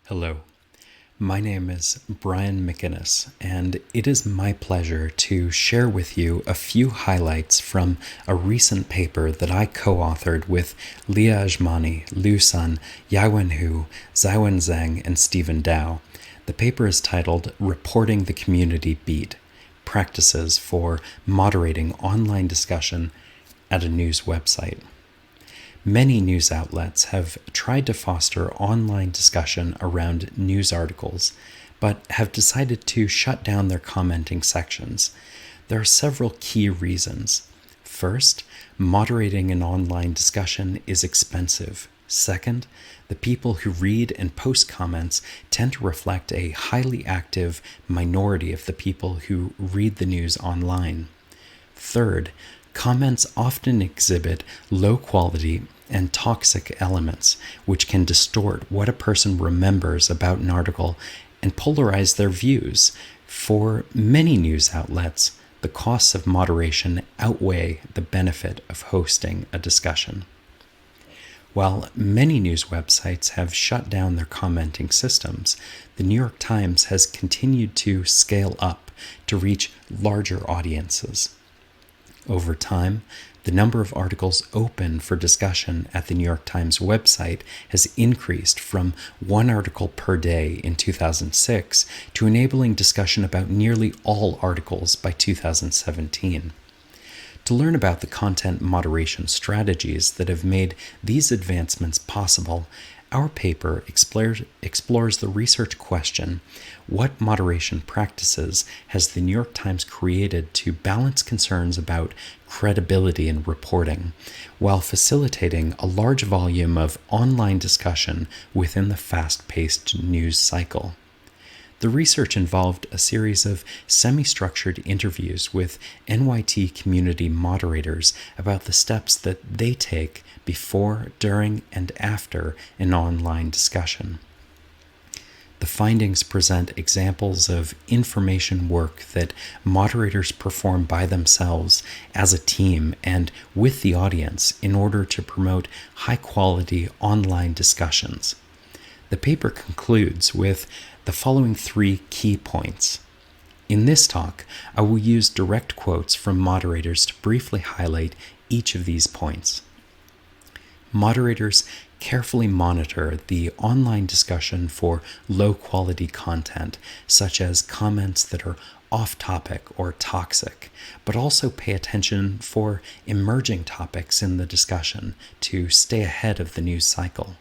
Hello, my name is Brian McInnis, and it is my pleasure to share with you a few highlights from a recent paper that I co-authored with Leah Ajmani, Liu Sun, Yiwen Hu, Ziwen Zeng, and Stephen Dow. The paper is titled Reporting the Community Beat: Practices for Moderating Online Discussion at a News Website. Many news outlets have tried to foster online discussion around news articles, but have decided to shut down their commenting sections. There are several key reasons. First, moderating an online discussion is expensive. Second, the people who read and post comments tend to reflect a highly active minority of the people who read the news online. Third, comments often exhibit low quality and toxic elements, which can distort what a person remembers about an article and polarize their views. For many news outlets, the costs of moderation outweigh the benefit of hosting a discussion. While many news websites have shut down their commenting systems, the New York Times has continued to scale up to reach larger audiences. Over time, the number of articles open for discussion at the New York Times website has increased from one article per day in 2006 to enabling discussion about nearly all articles by 2017. To learn about the content moderation strategies that have made these advancements possible, our paper explores the research question: what moderation practices has the New York Times created to balance concerns about credibility in reporting, while facilitating a large volume of online discussion within the fast-paced news cycle? The research involved a series of semi-structured interviews with NYT community moderators about the steps that they take before, during, and after an online discussion. The findings present examples of information work that moderators perform by themselves as a team and with the audience in order to promote high-quality online discussions. The paper concludes with the following three key points. In this talk, I will use direct quotes from moderators to briefly highlight each of these points. Moderators carefully monitor the online discussion for low-quality content, such as comments that are off-topic or toxic, but also pay attention for emerging topics in the discussion to stay ahead of the news cycle.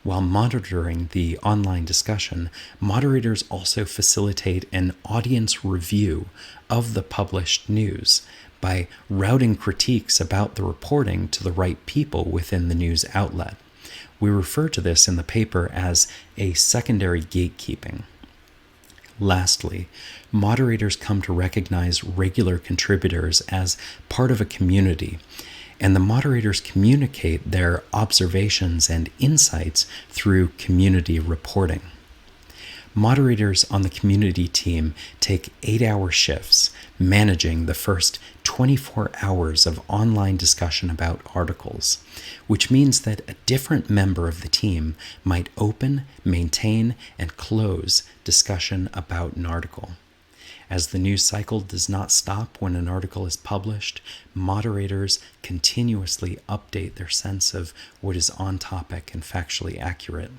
While monitoring the online discussion, moderators also facilitate an audience review of the published news by routing critiques about the reporting to the right people within the news outlet. We refer to this in the paper as a secondary gatekeeping. Lastly, moderators come to recognize regular contributors as part of a community, and the moderators communicate their observations and insights through community reporting. Moderators on the community team take 8-hour shifts, managing the first 24 hours of online discussion about articles, which means that a different member of the team might open, maintain, and close discussion about an article. As the news cycle does not stop when an article is published, moderators continuously update their sense of what is on topic and factually accurate.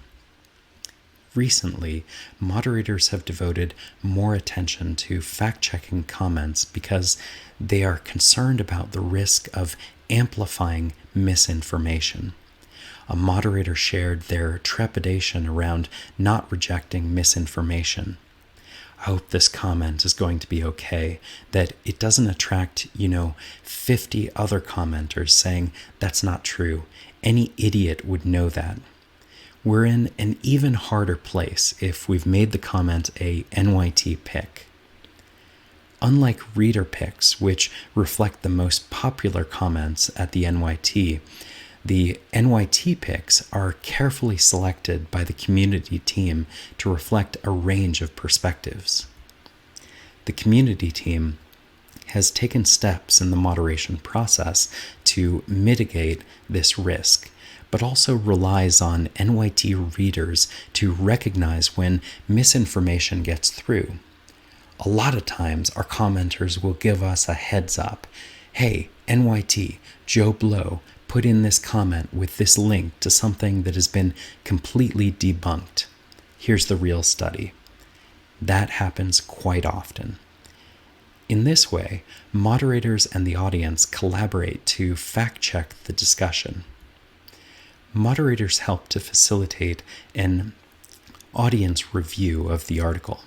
Recently, moderators have devoted more attention to fact-checking comments because they are concerned about the risk of amplifying misinformation. A moderator shared their trepidation around not rejecting misinformation. I hope this comment is going to be okay, that it doesn't attract, 50 other commenters saying that's not true. Any idiot would know that. We're in an even harder place if we've made the comment a NYT pick. Unlike reader picks, which reflect the most popular comments at the NYT, the NYT picks are carefully selected by the community team to reflect a range of perspectives. The community team has taken steps in the moderation process to mitigate this risk but also relies on NYT readers to recognize when misinformation gets through. A lot of times, our commenters will give us a heads up. Hey, NYT, Joe Blow, put in this comment with this link to something that has been completely debunked. Here's the real study. That happens quite often. In this way, moderators and the audience collaborate to fact-check the discussion. Moderators help to facilitate an audience review of the article,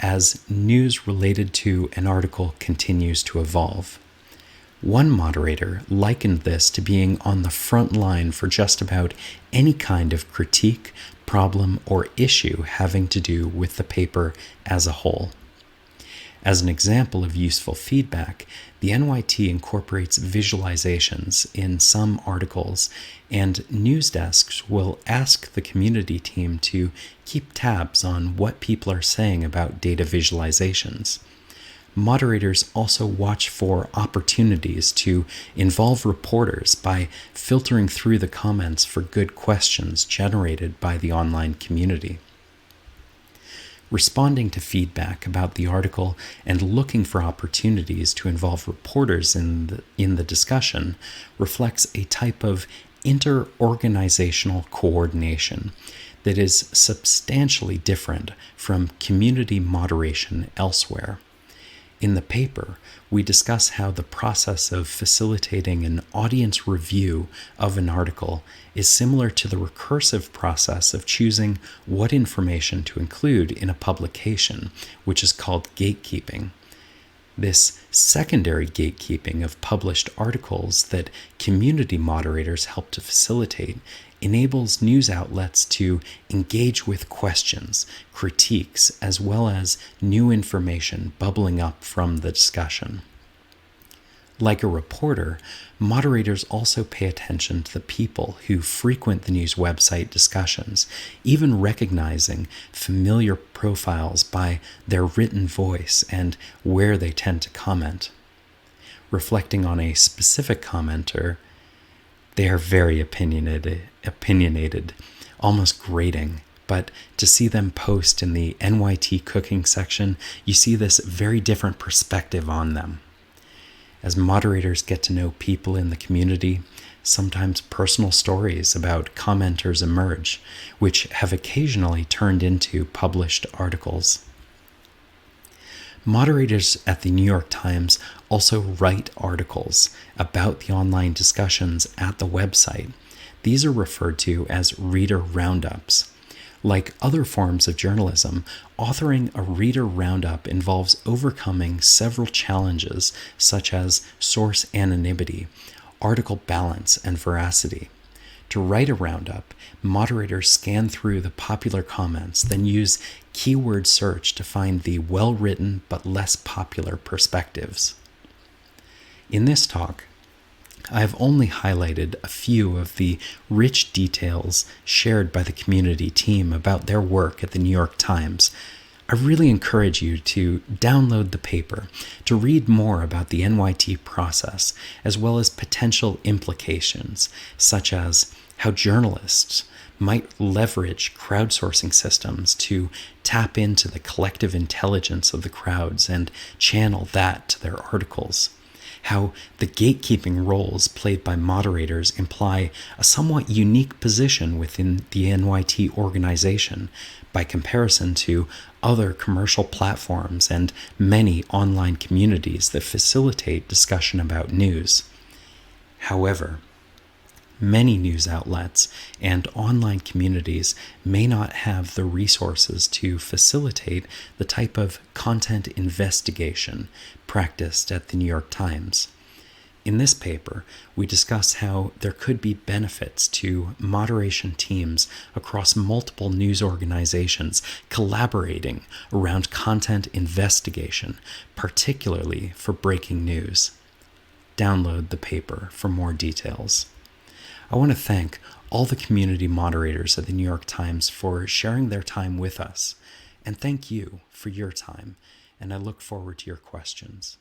as news related to an article continues to evolve. One moderator likened this to being on the front line for just about any kind of critique, problem, or issue having to do with the paper as a whole. As an example of useful feedback, the NYT incorporates visualizations in some articles, and news desks will ask the community team to keep tabs on what people are saying about data visualizations. Moderators also watch for opportunities to involve reporters by filtering through the comments for good questions generated by the online community. Responding to feedback about the article and looking for opportunities to involve reporters in the discussion reflects a type of inter-organizational coordination that is substantially different from community moderation elsewhere. In the paper, we discuss how the process of facilitating an audience review of an article is similar to the recursive process of choosing what information to include in a publication, which is called gatekeeping. This secondary gatekeeping of published articles that community moderators help to facilitate enables news outlets to engage with questions, critiques, as well as new information bubbling up from the discussion. Like a reporter, moderators also pay attention to the people who frequent the news website discussions, even recognizing familiar profiles by their written voice and where they tend to comment. Reflecting on a specific commenter, they are very opinionated, almost grating, but to see them post in the NYT cooking section, you see this very different perspective on them. As moderators get to know people in the community, sometimes personal stories about commenters emerge, which have occasionally turned into published articles. Moderators at the New York Times also write articles about the online discussions at the website. These are referred to as reader roundups. Like other forms of journalism, authoring a reader roundup involves overcoming several challenges such as source anonymity, article balance, and veracity. To write a roundup, moderators scan through the popular comments, then use keyword search to find the well-written but less popular perspectives. In this talk, I have only highlighted a few of the rich details shared by the community team about their work at the New York Times. I really encourage you to download the paper to read more about the NYT process, as well as potential implications, such as how journalists might leverage crowdsourcing systems to tap into the collective intelligence of the crowds and channel that to their articles. How the gatekeeping roles played by moderators imply a somewhat unique position within the NYT organization by comparison to other commercial platforms and many online communities that facilitate discussion about news. However, many news outlets and online communities may not have the resources to facilitate the type of content investigation practiced at the New York Times. In this paper, we discuss how there could be benefits to moderation teams across multiple news organizations collaborating around content investigation, particularly for breaking news. Download the paper for more details. I want to thank all the community moderators at the New York Times for sharing their time with us, and thank you for your time, and I look forward to your questions.